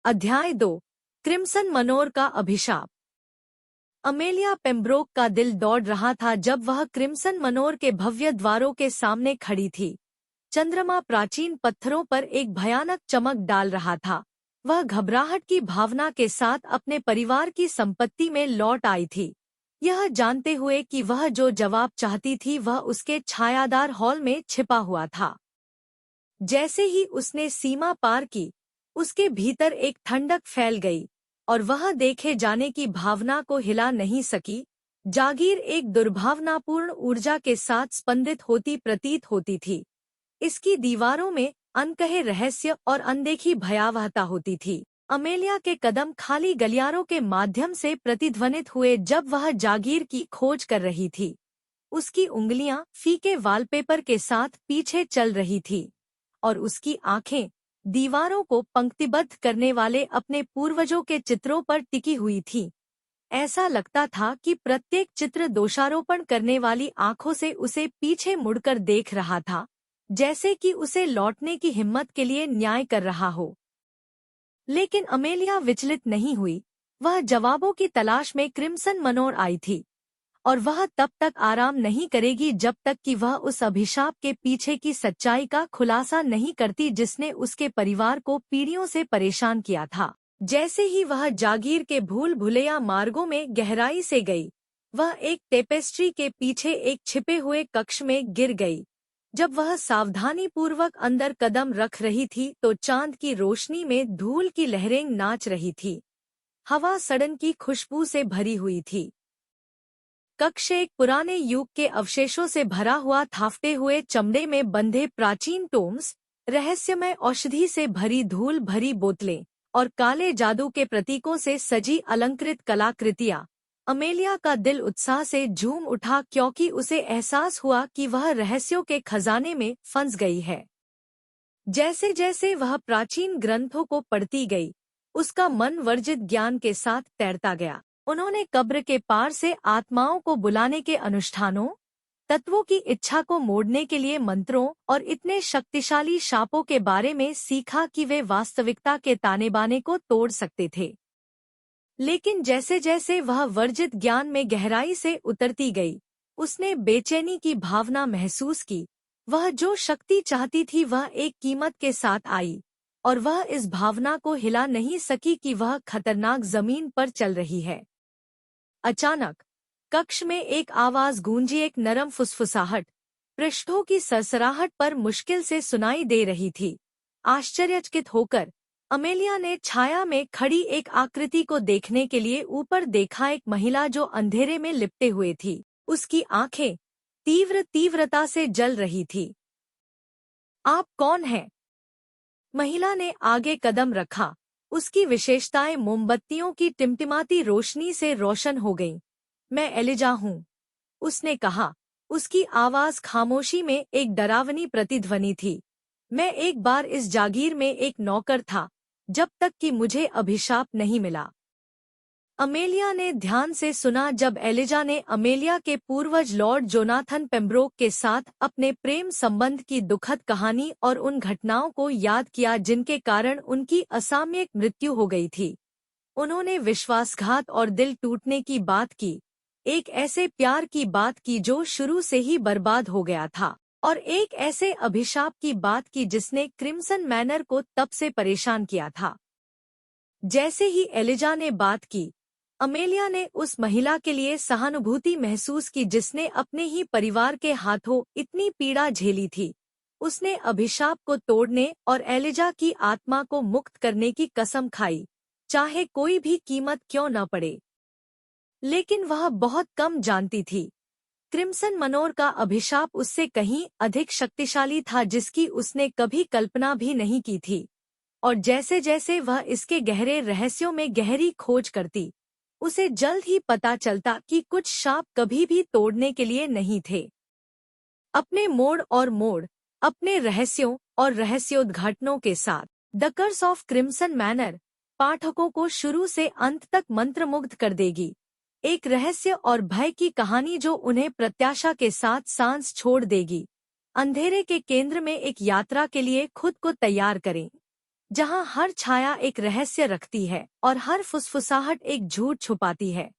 अध्याय 2। क्रिम्सन मनोर का अभिशाप। अमेलिया पेम्ब्रोक का दिल दौड़ रहा था जब वह क्रिम्सन मनोर के भव्य द्वारों के सामने खड़ी थी। चंद्रमा प्राचीन पत्थरों पर एक भयानक चमक डाल रहा था। वह घबराहट की भावना के साथ अपने परिवार की संपत्ति में लौट आई थी, यह जानते हुए कि वह जो जवाब चाहती थी वह उसके छायादार हॉल में छिपा हुआ था। जैसे ही उसने सीमा पार की, उसके भीतर एक ठंडक फैल गई और वह देखे जाने की भावना को हिला नहीं सकी। जागीर एक दुर्भावनापूर्ण ऊर्जा के साथ स्पंदित होती प्रतीत होती थी। इसकी दीवारों में अनकहे रहस्य और अनदेखी भयावहता होती थी। अमेलिया के कदम खाली गलियारों के माध्यम से प्रतिध्वनित हुए जब वह जागीर की खोज कर रही थी। उसकी उंगलियां फीके वॉलपेपर के साथ पीछे चल रही थी और उसकी आंखें दीवारों को पंक्तिबद्ध करने वाले अपने पूर्वजों के चित्रों पर टिकी हुई थी। ऐसा लगता था कि प्रत्येक चित्र दोषारोपण करने वाली आंखों से उसे पीछे मुड़कर देख रहा था, जैसे कि उसे लौटने की हिम्मत के लिए न्याय कर रहा हो। लेकिन अमेलिया विचलित नहीं हुई। वह जवाबों की तलाश में क्रिम्सन मनोर आई थी और वह तब तक आराम नहीं करेगी जब तक कि वह उस अभिशाप के पीछे की सच्चाई का खुलासा नहीं करती जिसने उसके परिवार को पीढ़ियों से परेशान किया था। जैसे ही वह जागीर के भूल भुलैया मार्गों में गहराई से गई, वह एक टेपेस्ट्री के पीछे एक छिपे हुए कक्ष में गिर गई। जब वह सावधानीपूर्वक अंदर कदम रख रही थी तो चांद की रोशनी में धूल की लहरें नाच रही थी। हवा सड़न की खुशबू से भरी हुई थी। कक्ष एक पुराने युग के अवशेषों से भरा हुआ थाफते हुए चमड़े में बंधे प्राचीन टोम्स, रहस्यमय औषधि से भरी धूल भरी बोतलें और काले जादू के प्रतीकों से सजी अलंकृत कलाकृतियां। अमेलिया का दिल उत्साह से झूम उठा क्योंकि उसे एहसास हुआ कि वह रहस्यों के खजाने में फंस गई है। जैसे जैसे वह प्राचीन ग्रंथों को पढ़ती गई, उसका मन वर्जित ज्ञान के साथ तैरता गया। उन्होंने कब्र के पार से आत्माओं को बुलाने के अनुष्ठानों, तत्वों की इच्छा को मोड़ने के लिए मंत्रों और इतने शक्तिशाली शापों के बारे में सीखा कि वे वास्तविकता के ताने बाने को तोड़ सकते थे। लेकिन जैसे जैसे वह वर्जित ज्ञान में गहराई से उतरती गई, उसने बेचैनी की भावना महसूस की। वह जो शक्ति चाहती थी वह एक कीमत के साथ आई और वह इस भावना को हिला नहीं सकी कि वह खतरनाक जमीन पर चल रही है। अचानक कक्ष में एक आवाज गूंजी, एक नरम फुसफुसाहट पृष्ठों की सरसराहट पर मुश्किल से सुनाई दे रही थी। आश्चर्यचकित होकर अमेलिया ने छाया में खड़ी एक आकृति को देखने के लिए ऊपर देखा। एक महिला जो अंधेरे में लिपटे हुए थी, उसकी आंखें तीव्र तीव्रता से जल रही थी। आप कौन हैं? महिला ने आगे कदम रखा। उसकी विशेषताएं मोमबत्तियों की टिमटिमाती रोशनी से रोशन हो गईं। मैं एलिजा हूँ, उसने कहा। उसकी आवाज खामोशी में एक डरावनी प्रतिध्वनि थी। मैं एक बार इस जागीर में एक नौकर था, जब तक कि मुझे अभिशाप नहीं मिला। अमेलिया ने ध्यान से सुना जब एलिजा ने अमेलिया के पूर्वज लॉर्ड जोनाथन पेम्ब्रोक के साथ अपने प्रेम संबंध की दुखद कहानी और उन घटनाओं को याद किया जिनके कारण उनकी असामयिक मृत्यु हो गई थी। उन्होंने विश्वासघात और दिल टूटने की बात की, एक ऐसे प्यार की बात की जो शुरू से ही बर्बाद हो गया था, और एक ऐसे अभिशाप की बात की जिसने क्रिम्सन मैनर को तब से परेशान किया था। जैसे ही एलिजा ने बात की, अमेलिया ने उस महिला के लिए सहानुभूति महसूस की जिसने अपने ही परिवार के हाथों इतनी पीड़ा झेली थी। उसने अभिशाप को तोड़ने और एलिजा की आत्मा को मुक्त करने की कसम खाई, चाहे कोई भी कीमत क्यों न पड़े। लेकिन वह बहुत कम जानती थी, क्रिम्सन मनोर का अभिशाप उससे कहीं अधिक शक्तिशाली था जिसकी उसने कभी कल्पना भी नहीं की थी। और जैसे जैसे वह इसके गहरे रहस्यों में गहरी खोज करती, उसे जल्द ही पता चलता कि कुछ शाप कभी भी तोड़ने के लिए नहीं थे। अपने मोड़ और मोड़, अपने रहस्यों और रहस्योद्घाटनों के साथ the curse of crimson manor पाठकों को शुरू से अंत तक मंत्रमुग्ध कर देगी। एक रहस्य और भय की कहानी जो उन्हें प्रत्याशा के साथ सांस छोड़ देगी। अंधेरे के केंद्र में एक यात्रा के लिए खुद को तैयार करें। जहां हर छाया एक रहस्य रखती है और हर फुसफुसाहट एक झूठ छुपाती है।